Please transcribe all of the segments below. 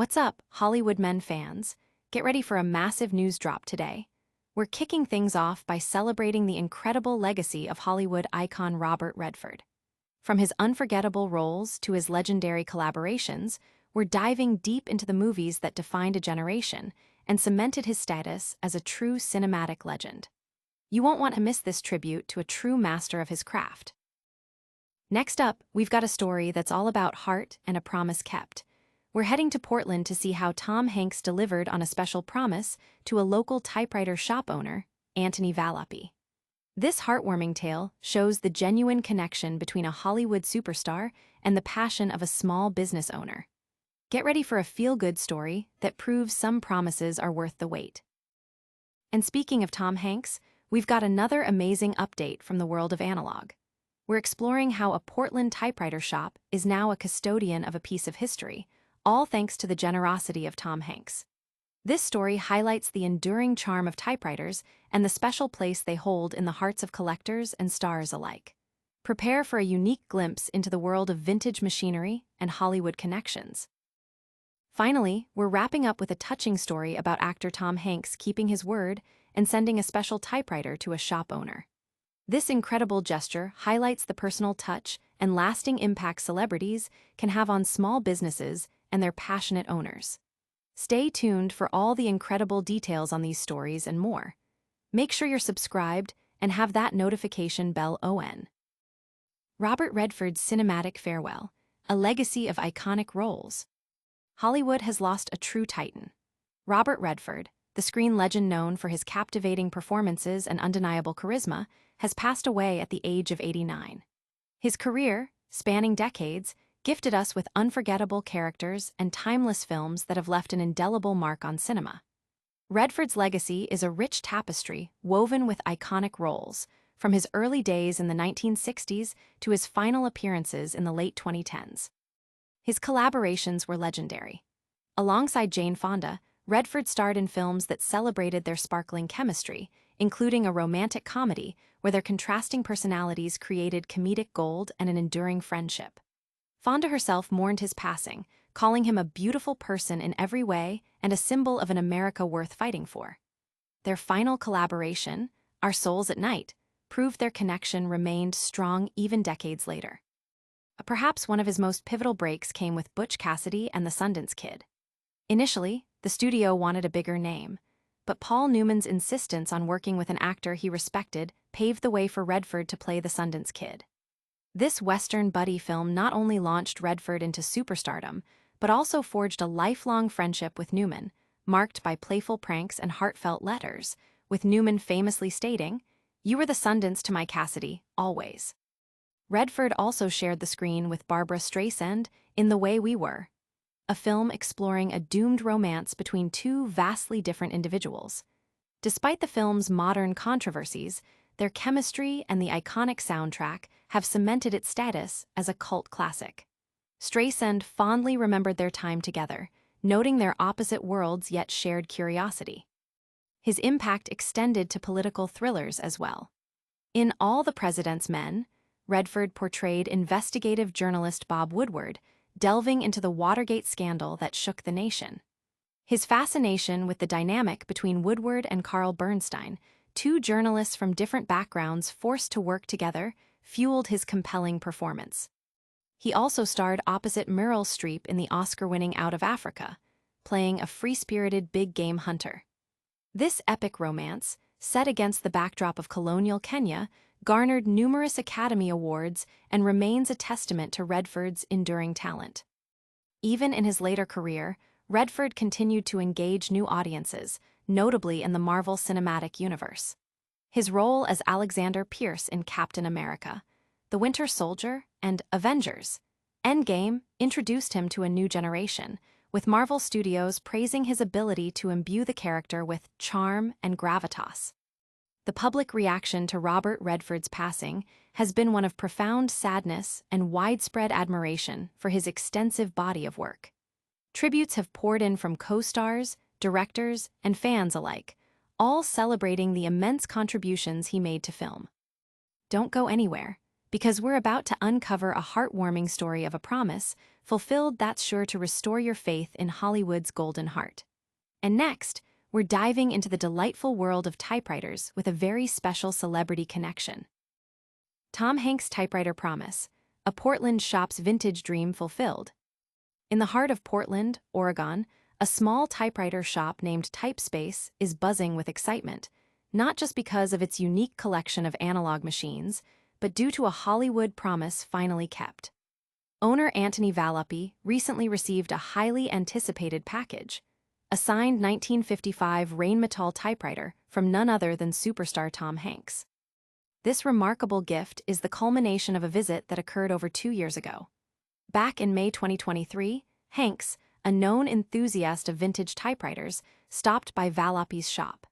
What's up, Hollywood men fans? Get ready for a massive news drop today. We're kicking things off by celebrating the incredible legacy of Hollywood icon Robert Redford. From his unforgettable roles to his legendary collaborations, we're diving deep into the movies that defined a generation and cemented his status as a true cinematic legend. You won't want to miss this tribute to a true master of his craft. Next up, we've got a story that's all about heart and a promise kept. We're heading to Portland to see how Tom Hanks delivered on a special promise to a local typewriter shop owner, Antony Valoppi. This heartwarming tale shows the genuine connection between a Hollywood superstar and the passion of a small business owner. Get ready for a feel-good story that proves some promises are worth the wait. And speaking of Tom Hanks, we've got another amazing update from the world of analog. We're exploring how a Portland typewriter shop is now a custodian of a piece of history, all thanks to the generosity of Tom Hanks. This story highlights the enduring charm of typewriters and the special place they hold in the hearts of collectors and stars alike. Prepare for a unique glimpse into the world of vintage machinery and Hollywood connections. Finally, we're wrapping up with a touching story about actor Tom Hanks keeping his word and sending a special typewriter to a shop owner. This incredible gesture highlights the personal touch and lasting impact celebrities can have on small businesses and their passionate owners. Stay tuned for all the incredible details on these stories and more. Make sure you're subscribed and have that notification bell on. Robert Redford's cinematic farewell, a legacy of iconic roles. Hollywood has lost a true titan. Robert Redford, the screen legend known for his captivating performances and undeniable charisma, has passed away at the age of 89. His career, spanning decades, gifted us with unforgettable characters and timeless films that have left an indelible mark on cinema. Redford's legacy is a rich tapestry woven with iconic roles, from his early days in the 1960s to his final appearances in the late 2010s. His collaborations were legendary. Alongside Jane Fonda, Redford starred in films that celebrated their sparkling chemistry, including a romantic comedy where their contrasting personalities created comedic gold and an enduring friendship. Fonda herself mourned his passing, calling him a beautiful person in every way and a symbol of an America worth fighting for. Their final collaboration, Our Souls at Night, proved their connection remained strong even decades later. Perhaps one of his most pivotal breaks came with Butch Cassidy and the Sundance Kid. Initially, the studio wanted a bigger name, but Paul Newman's insistence on working with an actor he respected paved the way for Redford to play the Sundance Kid. This Western buddy film not only launched Redford into superstardom, but also forged a lifelong friendship with Newman, marked by playful pranks and heartfelt letters, with Newman famously stating, "You were the Sundance to my Cassidy, always." Redford also shared the screen with Barbra Streisand in The Way We Were, a film exploring a doomed romance between two vastly different individuals. Despite the film's modern controversies, their chemistry and the iconic soundtrack have cemented its status as a cult classic. Streisand fondly remembered their time together, noting their opposite worlds yet shared curiosity. His impact extended to political thrillers as well. In All the President's Men, Redford portrayed investigative journalist Bob Woodward, delving into the Watergate scandal that shook the nation. His fascination with the dynamic between Woodward and Carl Bernstein, two journalists from different backgrounds forced to work together, fueled his compelling performance. He also starred opposite Meryl Streep in the Oscar-winning Out of Africa, playing a free-spirited big-game hunter. This epic romance, set against the backdrop of colonial Kenya, garnered numerous Academy Awards and remains a testament to Redford's enduring talent. Even in his later career, Redford continued to engage new audiences, notably in the Marvel Cinematic Universe. His role as Alexander Pierce in Captain America, The Winter Soldier, and Avengers: Endgame introduced him to a new generation, with Marvel Studios praising his ability to imbue the character with charm and gravitas. The public reaction to Robert Redford's passing has been one of profound sadness and widespread admiration for his extensive body of work. Tributes have poured in from co-stars, directors, and fans alike, all celebrating the immense contributions he made to film. Don't go anywhere. because we're about to uncover a heartwarming story of a promise fulfilled that's sure to restore your faith in Hollywood's golden heart. And next, we're diving into the delightful world of typewriters with a very special celebrity connection. Tom Hanks' typewriter promise, a Portland shop's vintage dream fulfilled. In the heart of Portland, Oregon, a small typewriter shop named Typespace is buzzing with excitement, not just because of its unique collection of analog machines, but due to a Hollywood promise finally kept. Owner Antony Valoppi recently received a highly anticipated package, a signed 1955 Rheinmetall typewriter from none other than superstar Tom Hanks. This remarkable gift is the culmination of a visit that occurred over 2 years ago. Back in May 2023, Hanks, a known enthusiast of vintage typewriters, stopped by Valoppi's shop.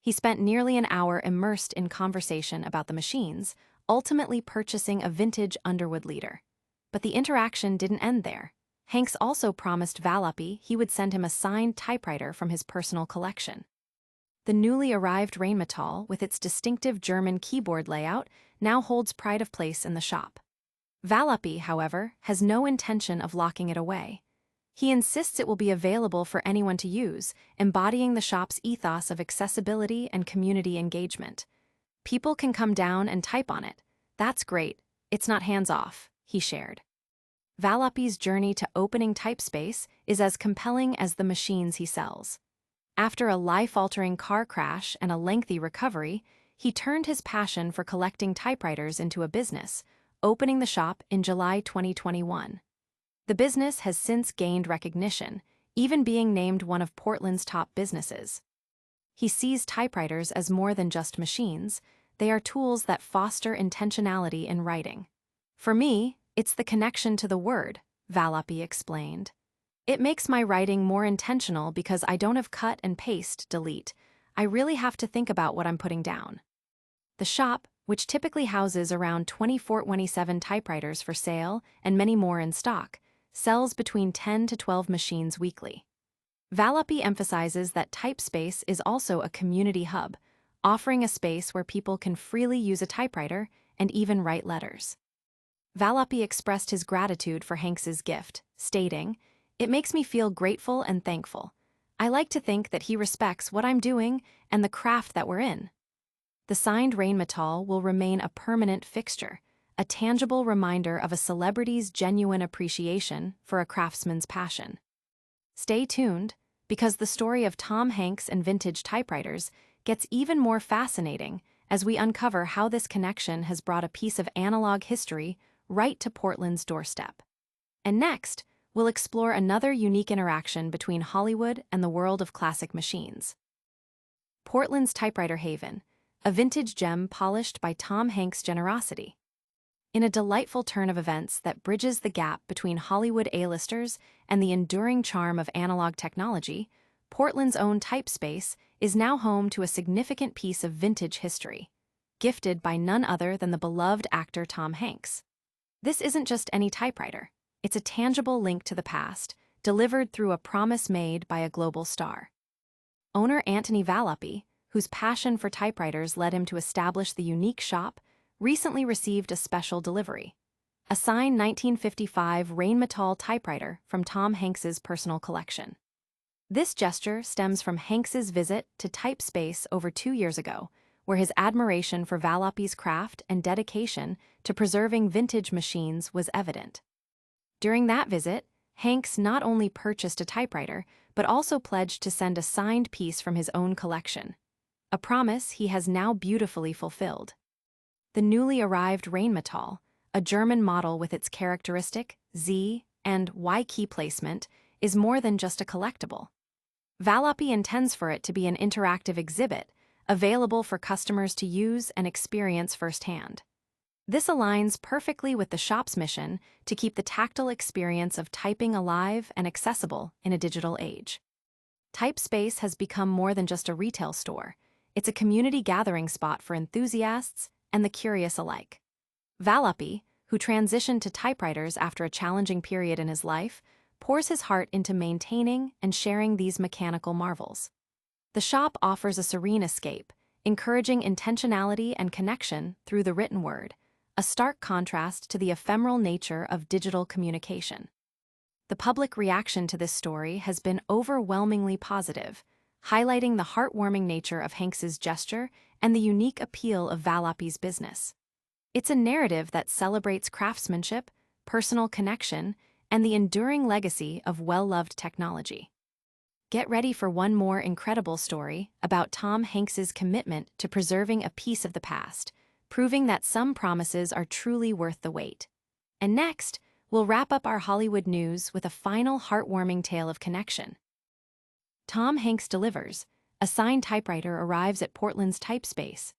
He spent nearly an hour immersed in conversation about the machines, ultimately purchasing a vintage Underwood leader. But the interaction didn't end there. Hanks also promised Valoppi he would send him a signed typewriter from his personal collection. The newly arrived Rheinmetall, with its distinctive German keyboard layout, now holds pride of place in the shop. Valoppi, however, has no intention of locking it away. He insists it will be available for anyone to use, embodying the shop's ethos of accessibility and community engagement. People can come down and type on it. That's great. It's not hands-off, he shared. Valoppi's journey to opening Typespace is as compelling as the machines he sells. After a life-altering car crash and a lengthy recovery, he turned his passion for collecting typewriters into a business, opening the shop in July 2021. The business has since gained recognition, even being named one of Portland's top businesses. He sees typewriters as more than just machines. They are tools that foster intentionality in writing. For me, it's the connection to the word, Valoppi explained. It makes my writing more intentional because I don't have cut and paste, delete. I really have to think about what I'm putting down. The shop, which typically houses around 2427 typewriters for sale and many more in stock, sells between 10 to 12 machines weekly. Valoppi emphasizes that Typespace is also a community hub, offering a space where people can freely use a typewriter and even write letters. Valoppi expressed his gratitude for Hanks's gift, stating, "It makes me feel grateful and thankful. I like to think that he respects what I'm doing and the craft that we're in." The signed Rheinmetall will remain a permanent fixture, a tangible reminder of a celebrity's genuine appreciation for a craftsman's passion. Stay tuned, because the story of Tom Hanks and vintage typewriters gets even more fascinating as we uncover how this connection has brought a piece of analog history right to Portland's doorstep. And next, we'll explore another unique interaction between Hollywood and the world of classic machines. Portland's typewriter haven, a vintage gem polished by Tom Hanks' generosity. In a delightful turn of events that bridges the gap between Hollywood A-listers and the enduring charm of analog technology, Portland's own Typespace is now home to a significant piece of vintage history, gifted by none other than the beloved actor Tom Hanks. This isn't just any typewriter. It's a tangible link to the past, delivered through a promise made by a global star. Owner Antony Valoppi, whose passion for typewriters led him to establish the unique shop, recently received a special delivery, a signed 1955 Rheinmetall typewriter from Tom Hanks's personal collection. This gesture stems from Hanks's visit to Typespace over 2 years ago, where his admiration for Valoppi's craft and dedication to preserving vintage machines was evident. During that visit, Hanks not only purchased a typewriter, but also pledged to send a signed piece from his own collection, a promise he has now beautifully fulfilled. The newly arrived Rheinmetall, a German model with its characteristic Z and Y key placement, is more than just a collectible. Valoppi intends for it to be an interactive exhibit, available for customers to use and experience firsthand. This aligns perfectly with the shop's mission to keep the tactile experience of typing alive and accessible in a digital age. Typespace has become more than just a retail store. It's a community gathering spot for enthusiasts and the curious alike. Valoppi, who transitioned to typewriters after a challenging period in his life, pours his heart into maintaining and sharing these mechanical marvels. The shop offers a serene escape, encouraging intentionality and connection through the written word, a stark contrast to the ephemeral nature of digital communication. The public reaction to this story has been overwhelmingly positive, highlighting the heartwarming nature of Hanks's gesture and the unique appeal of Valoppi's business. It's a narrative that celebrates craftsmanship, personal connection, and the enduring legacy of well-loved technology. Get ready for one more incredible story about Tom Hanks's commitment to preserving a piece of the past, proving that some promises are truly worth the wait. And next, we'll wrap up our Hollywood news with a final heartwarming tale of connection. Tom Hanks delivers. A signed typewriter arrives at Portland's Typespace.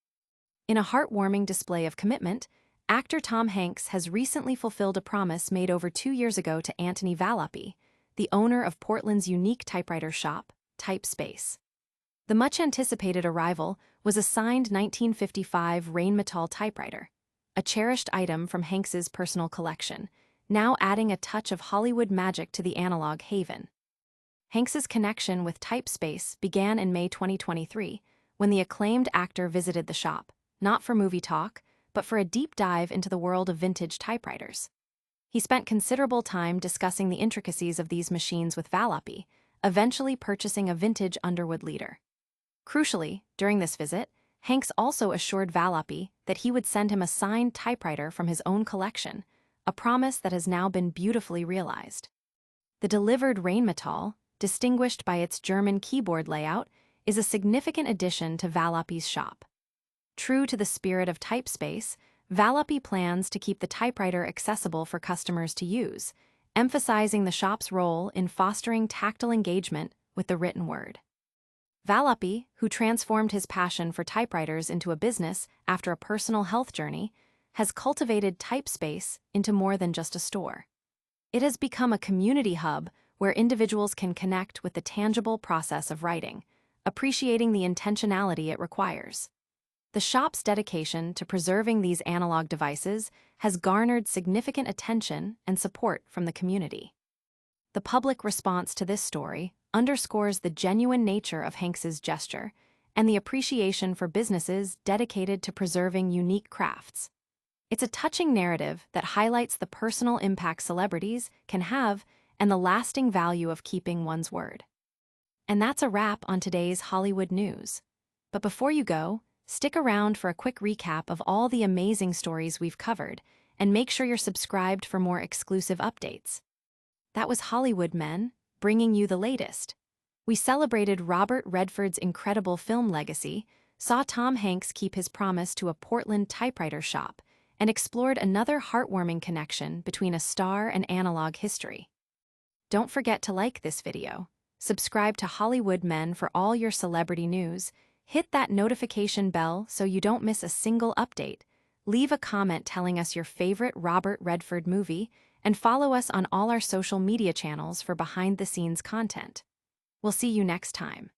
In a heartwarming display of commitment, actor Tom Hanks has recently fulfilled a promise made over 2 years ago to Antony Valoppi, the owner of Portland's unique typewriter shop, Typespace. The much-anticipated arrival was a signed 1955 Rheinmetall typewriter, a cherished item from Hanks's personal collection, now adding a touch of Hollywood magic to the analog haven. Hanks's connection with Typespace began in May 2023, when the acclaimed actor visited the shop, not for movie talk, but for a deep dive into the world of vintage typewriters. He spent considerable time discussing the intricacies of these machines with Valoppi, eventually purchasing a vintage Underwood leader. Crucially, during this visit, Hanks also assured Valoppi that he would send him a signed typewriter from his own collection, a promise that has now been beautifully realized. The delivered Rheinmetall, distinguished by its German keyboard layout, is a significant addition to Valoppi's shop. True to the spirit of Typespace, Valoppi plans to keep the typewriter accessible for customers to use, emphasizing the shop's role in fostering tactile engagement with the written word. Valoppi, who transformed his passion for typewriters into a business after a personal health journey, has cultivated Typespace into more than just a store. It has become a community hub where individuals can connect with the tangible process of writing, appreciating the intentionality it requires. The shop's dedication to preserving these analog devices has garnered significant attention and support from the community. The public response to this story underscores the genuine nature of Hanks's gesture and the appreciation for businesses dedicated to preserving unique crafts. It's a touching narrative that highlights the personal impact celebrities can have and the lasting value of keeping one's word. And that's a wrap on today's Hollywood news. But before you go, stick around for a quick recap of all the amazing stories we've covered, and make sure you're subscribed for more exclusive updates. That was Hollywood Men, bringing you the latest. We celebrated Robert Redford's incredible film legacy, saw Tom Hanks keep his promise to a Portland typewriter shop, and explored another heartwarming connection between a star and analog history. Don't forget to like this video, subscribe to Hollywood Men for all your celebrity news, hit that notification bell so you don't miss a single update, leave a comment telling us your favorite Robert Redford movie, and follow us on all our social media channels for behind-the-scenes content. We'll see you next time.